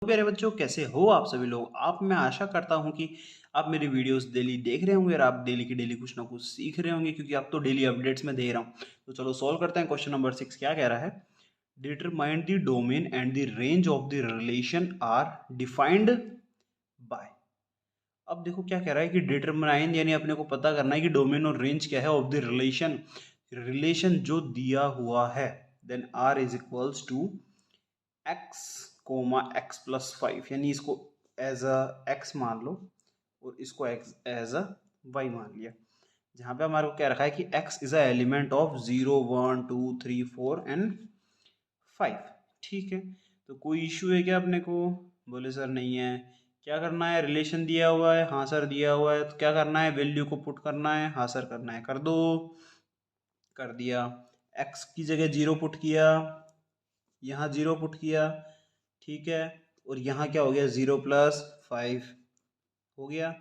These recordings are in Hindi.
प्यारे बच्चों, कैसे हो आप सभी लोग। मैं आशा करता हूं कि आप मेरी वीडियोस डेली देख रहे होंगे और आप डेली की डेली कुछ ना कुछ सीख रहे होंगे, क्योंकि आप तो डेली अपडेट्स में दे रहा हूं। तो चलो सॉल्व करते हैं। क्वेश्चन नंबर 6 क्या कह रहा है? Determine the domain and the range of the relation R defined by. अब देखो क्या कह रहा है कि डिटरमाइन यानी अपने को पता करना है कि डोमेन और रेंज क्या है ऑफ द रिलेशन जो दिया हुआ है। Then R is equals to X comma X plus 5, यानी इसको एज अ एक्स मान लो और इसको एक्स एज अ वाई मान लिया। जहाँ पे हमारे को क्या रखा है कि x is a element of 0 1 2 3 4 and 5। ठीक है, तो कोई इशू है क्या अपने को? बोले सर नहीं है। क्या करना है? रिलेशन दिया हुआ है, हाँ सर दिया हुआ है। तो क्या करना है? वैल्यू को पुट करना है, हाँ सर करना है, कर दो। कर दिया। x की जगह 0 पुट किया, यहाँ 0 पुट किया। ठीक है, और यहाँ क्या हो गया? 0 प्लस 5 हो गया।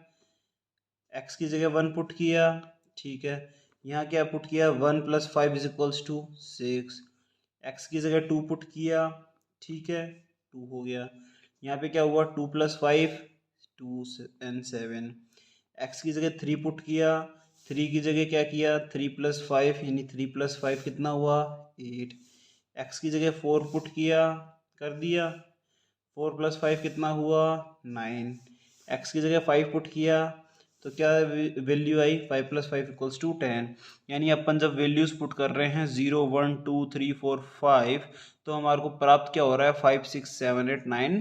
x की जगह 1 पुट किया। ठीक है, यहाँ क्या पुट किया? 1 plus 5 is equals to 6। x की जगह 2 पुट किया। ठीक है, 2 हो गया। यहाँ पे क्या हुआ? 2 प्लस 5 2 एंड 7। x की जगह 3 पुट किया। 3 की जगह क्या किया? 3 प्लस 5 यानी 3 प्लस 5 कितना हुआ? 8। x की जगह 4 पुट किया, कर दिया। 4 प्लस 5 कितना हुआ? 9। x की जगह 5 पुट किया तो क्या वैल्यू आई? 5 प्लस 5 इक्वल्स टू 10। यानी अपन जब वैल्यूज पुट कर रहे हैं 0 1 2 3 4 5, तो हमारे को प्राप्त क्या हो रहा है? 5 6 7 8 9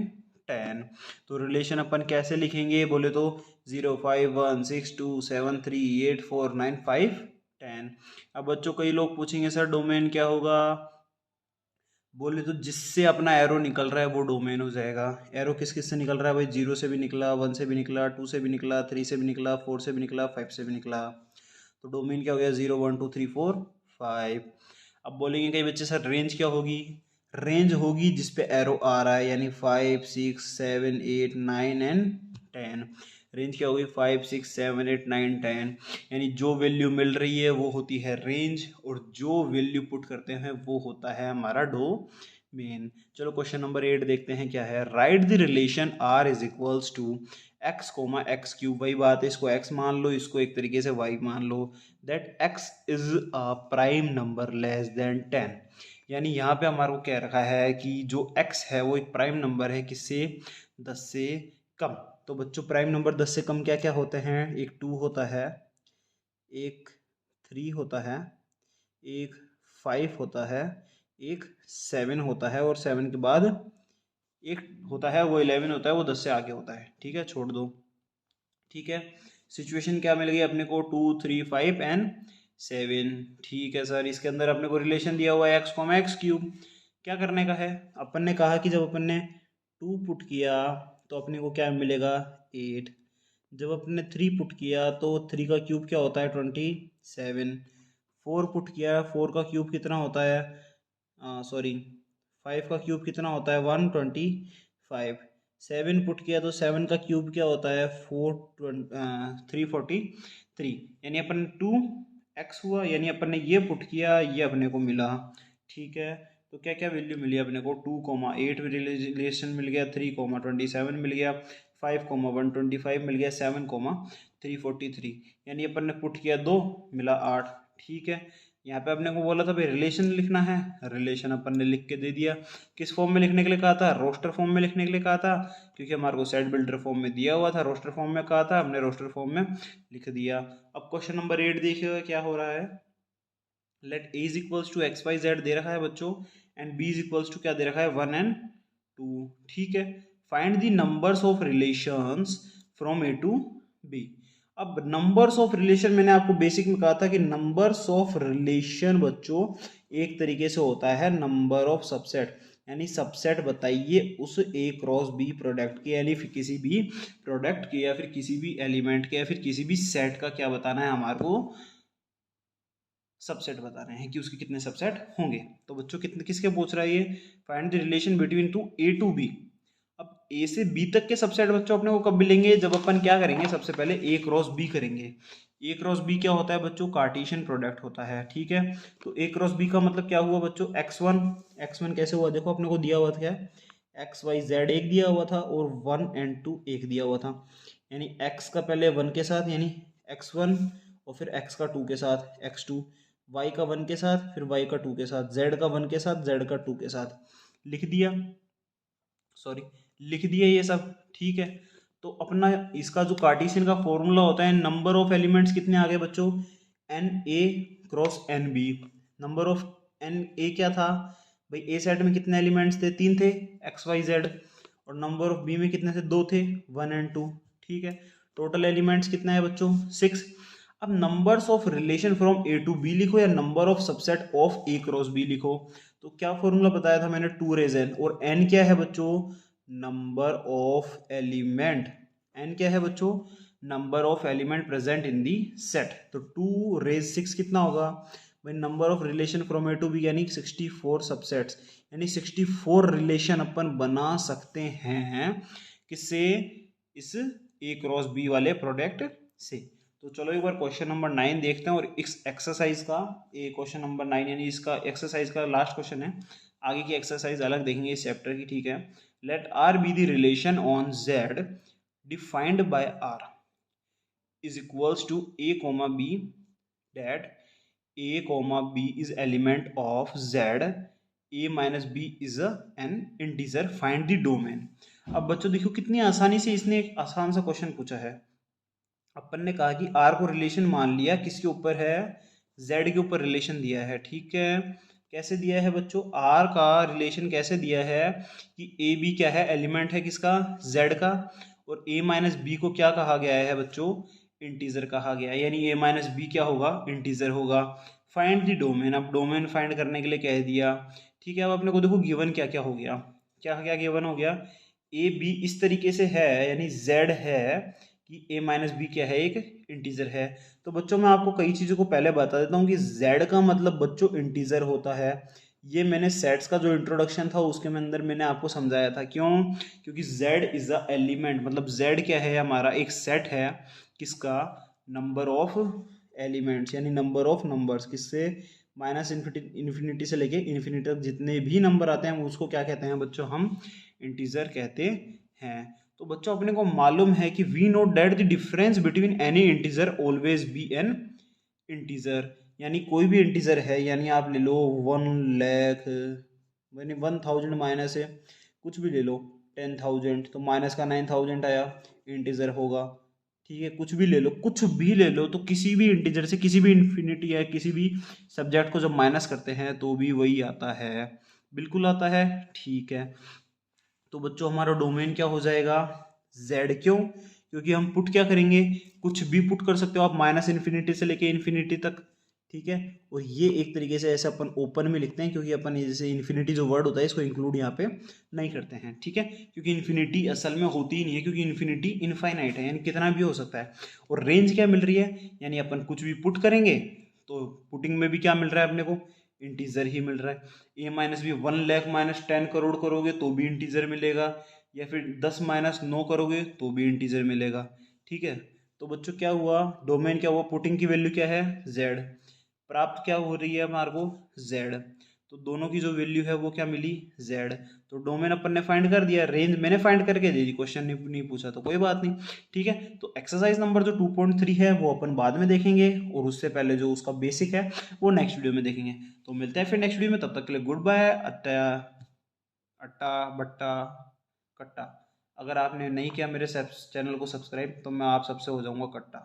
10। तो रिलेशन अपन कैसे लिखेंगे बोले तो 0 5 1 6 2 7 3 8 4 9 5 10। अब बच्चों कई लोग पूछेंगे सर डोमेन क्या होगा? बोले तो जिससे अपना एरो निकल रहा है वो डोमेन हो जाएगा। एरो किस किस से निकल रहा है भाई? 0 से भी निकला, 1 से भी निकला, 2 से भी निकला, 3 से भी निकला, 4 से भी निकला, 5 से भी निकला। तो डोमेन क्या हो गया? 0 1 2 3 4 5। अब बोलेंगे कई बच्चे सर रेंज क्या होगी? रेंज होगी जिसपे एरो आ रहा है, यानी 5 6 7 8 9 एंड 10। रेंज क्या होगी? 5 6 7 8 9 10। यानी जो वैल्यू मिल रही है वो होती है रेंज, और जो वैल्यू पुट करते हैं वो होता है हमारा डोमेन। चलो क्वेश्चन नंबर 8 देखते हैं क्या है। Write the relation R is equals to X comma X cube. वही बात है, इसको x मान लो, इसको एक तरीके से y मान लो। That x is a prime number less than 10। यानी यहाँ पे हमारे को क्या रखा है कि जो x है वो एक प्राइम नंबर है, किससे? 10 से कम। तो बच्चों प्राइम नंबर 10 से कम क्या क्या होते हैं? एक 2 होता है, एक 3 होता है, एक 5 होता है, एक 7 होता है, और 7 के बाद एक होता है वो 11 होता है, वो 10 से आगे होता है। ठीक है, छोड़ दो। ठीक है, सिचुएशन क्या मिल गई अपने को? 2 3 5 एंड 7। ठीक है सर, इसके अंदर अपने को रिलेशन दिया हुआ है एक्स कॉमा एक्स क्यूब। क्या करने का है? अपन ने कहा कि जब अपन ने 2 पुट किया तो अपने को क्या मिलेगा? 8। जब अपन ने 3 पुट किया तो 3 का क्यूब क्या होता है? 27। 4 पुट किया, 4 का क्यूब कितना होता है? सॉरी, 5 का क्यूब कितना होता है? 125। 7 पुट किया तो 7 का क्यूब क्या होता है? 343। यानी अपन 2x हुआ, यानी अपन ने ये पुट किया, ये अपने को मिला। ठीक है, तो क्या क्या वैल्यू मिली अपने को? 2,8 रिलेशन मिल गया, 3,27 मिल गया, 5,125 मिल गया, 7,343। यानी अपन ने पुट किया 2, मिला 8। ठीक है, यहाँ पे अपने को बोला था भाई रिलेशन लिखना है, रिलेशन अपन ने लिख के दे दिया। किस फॉर्म में लिखने के लिए कहा था? रोस्टर फॉर्म में लिखने के लिए कहा था, क्योंकि हमारे को सेट बिल्डर फॉर्म में दिया हुआ था। रोस्टर फॉर्म में कहा था, हमने रोस्टर फॉर्म में लिख दिया। अब क्वेश्चन नंबर 8 देखिएगा क्या हो रहा है। Let A is equals to X Y Z दे रखा है बच्चों, and B is equals to क्या दे रखा है? 1 एंड 2। ठीक है, find the numbers of relations from A to B. अब नंबर्स ऑफ रिलेशन मैंने आपको बेसिक में कहा था कि नंबर्स ऑफ रिलेशन बच्चों एक तरीके से होता है नंबर ऑफ सबसेट। यानी सबसेट बताइए उस ए क्रॉस बी प्रोडक्ट के, यानी फिर किसी भी प्रोडक्ट के, या फिर किसी भी एलिमेंट के, या फिर किसी भी सेट का क्या बताना है हमारे को? सबसेट बता रहे हैं कि उसके कितने सबसेट होंगे। तो बच्चों कितने किसके पूछ रहा है ये? Find the relation between to A to B. अब ए से बी तक के सबसेट बच्चों अपने को कब मिलेंगे? जब अपन क्या करेंगे? सबसे पहले ए क्रॉस बी करेंगे। ए क्रॉस बी क्या होता है बच्चों, कार्टेशियन प्रोडक्ट होता है, ठीक है। तो ए क्रॉस बी का मतलब क्या हुआ बच्चों, एक्स वन कैसे हुआ, देखो अपने को दिया हुआ था क्या है, एक्स वाई जेड एक दिया हुआ था और 1 and 2 एक दिया हुआ था, यानी एक्स का पहले 1 के साथ यानी x1, और फिर x का 2 के साथ x2, y का 1 के साथ फिर y का 2 के साथ, z का 1 के साथ z का 2 के साथ, लिख दिया, सॉरी लिख दिया ये सब, ठीक है। तो अपना इसका जो कार्टेशियन का फॉर्मूला होता है, नंबर ऑफ एलिमेंट्स कितने आ गए बच्चों, N A cross N B. Number of N A क्या था भाई, ए सेट में कितने एलिमेंट्स थे, 3 थे, एक्स वाई जेड, और नंबर ऑफ बी में कितने थे, 2 थे, 1 and 2, ठीक है। टोटल एलिमेंट्स कितना है बच्चों, 6। अब numbers of relation from A to B लिखो या number of subset of A cross B लिखो। तो क्या फॉर्मूला बताया था मैंने, 2 रेज एन, और एन क्या है बच्चों, नंबर ऑफ एलिमेंट, एन क्या है बच्चों, number of element present in the set. तो 2 रेज 6 कितना होगा भाई, number of relation from A to B यानी 64 सबसेट्स, यानी 64 रिलेशन अपन बना सकते हैं किससे, इस ए क्रॉस बी वाले प्रोडक्ट से। तो चलो एक बार क्वेश्चन नंबर 9 देखते हैं, और इस एक्सरसाइज का, ये क्वेश्चन नंबर 9 यानी इसका एक्सरसाइज का लास्ट क्वेश्चन है, आगे की एक्सरसाइज अलग देखेंगे इस चैप्टर की, ठीक है। Let R be the relation on Z defined by R is equals to a comma b that a comma b is element of z, a minus b is an integer, find the domain। अब बच्चों देखो कितनी आसानी से इसने एक आसान सा क्वेश्चन पूछा है। अपन ने कहा कि r को रिलेशन मान लिया, किसके ऊपर है, z के ऊपर रिलेशन दिया है, ठीक है। कैसे दिया है बच्चों, r का रिलेशन कैसे दिया है कि a b क्या है, एलिमेंट है किसका, z का, और a माइनस बी को क्या कहा गया है बच्चों, इंटीजर कहा गया है, यानी a माइनस बी क्या होगा, इंटीजर होगा। फाइंड द डोमेन, अब डोमेन फाइंड करने के लिए कह दिया, ठीक है। अब अपने को देखो गिवन क्या क्या हो गया, क्या क्या गिवन हो गया, ए बी इस तरीके से है, यानी z है कि a माइनस बी क्या है, एक इंटीजर है। तो बच्चों मैं आपको कई चीज़ों को पहले बता देता हूँ कि z का मतलब बच्चों इंटीजर होता है। ये मैंने सेट्स का जो इंट्रोडक्शन था उसके में अंदर मैंने आपको समझाया था, क्यों, क्योंकि z इज अ एलिमेंट, मतलब z क्या है, हमारा एक सेट है, किसका, नंबर ऑफ एलिमेंट्स, यानी नंबर ऑफ नंबर्स, किससे, माइनस इन्फिनिटी से लेके इन्फिनिटी तक जितने भी नंबर आते हैं उसको क्या कहते हैं बच्चों, हम इंटीजर कहते हैं। तो बच्चों अपने को मालूम है कि we know that the difference between any integer always be an integer, यानी कोई भी इंटीजर है, यानी आप ले लो 1 लाख, यानी 1000 माइनस है, कुछ भी ले लो 10,000, तो माइनस का 9,000 आया, इंटीजर होगा, ठीक है। कुछ भी ले लो, कुछ भी ले लो, तो किसी भी इंटीजर से किसी भी इन्फिनिटी या किसी भी सब्जेक्ट को जब माइनस करते हैं तो भी वही आता है, बिल्कुल आता है, ठीक है। तो बच्चों हमारा डोमेन क्या हो जाएगा, z, क्यों, क्योंकि हम पुट क्या करेंगे, कुछ भी पुट कर सकते हो आप, माइनस इन्फिनिटी से लेके इन्फिनिटी तक, ठीक है। और ये एक तरीके से ऐसे अपन ओपन में लिखते हैं, क्योंकि अपन जैसे इन्फिनिटी जो वर्ड होता है इसको इंक्लूड यहाँ पे नहीं करते हैं, ठीक है, क्योंकि इन्फिनिटी असल में होती ही नहीं है, क्योंकि इन्फिनिटी इनफाइनाइट है, यानी कितना भी हो सकता है। और रेंज क्या मिल रही है, यानी अपन कुछ भी पुट करेंगे तो पुटिंग में भी क्या मिल रहा है अपने को, इंटीजर ही मिल रहा है। ए माइनस भी 1 लाख माइनस 10 करोड़ करोगे तो भी इंटीजर मिलेगा, या फिर 10 माइनस 9 करोगे तो भी इंटीजर मिलेगा, ठीक है। तो बच्चों क्या हुआ, डोमेन क्या हुआ, पुटिंग की वैल्यू क्या है, z, प्राप्त क्या हो रही है हमारे को, z, तो दोनों की जो वैल्यू है वो क्या मिली, z। तो डोमेन अपन ने फाइंड कर दिया, रेंज मैंने फाइंड करके दे दी, क्वेश्चन नहीं पूछा तो कोई बात नहीं, ठीक है। तो एक्सरसाइज नंबर जो 2.3 है वो अपन बाद में देखेंगे, और उससे पहले जो उसका बेसिक है वो नेक्स्ट वीडियो में देखेंगे। तो मिलते हैं फिर नेक्स्ट वीडियो में, तब तक के लिए गुड बाय। अट्टा अट्टा बट्टा कट्टा। अगर आपने नहीं किया मेरे चैनल को सब्सक्राइब तो मैं आप सबसे हो जाऊंगा कट्टा।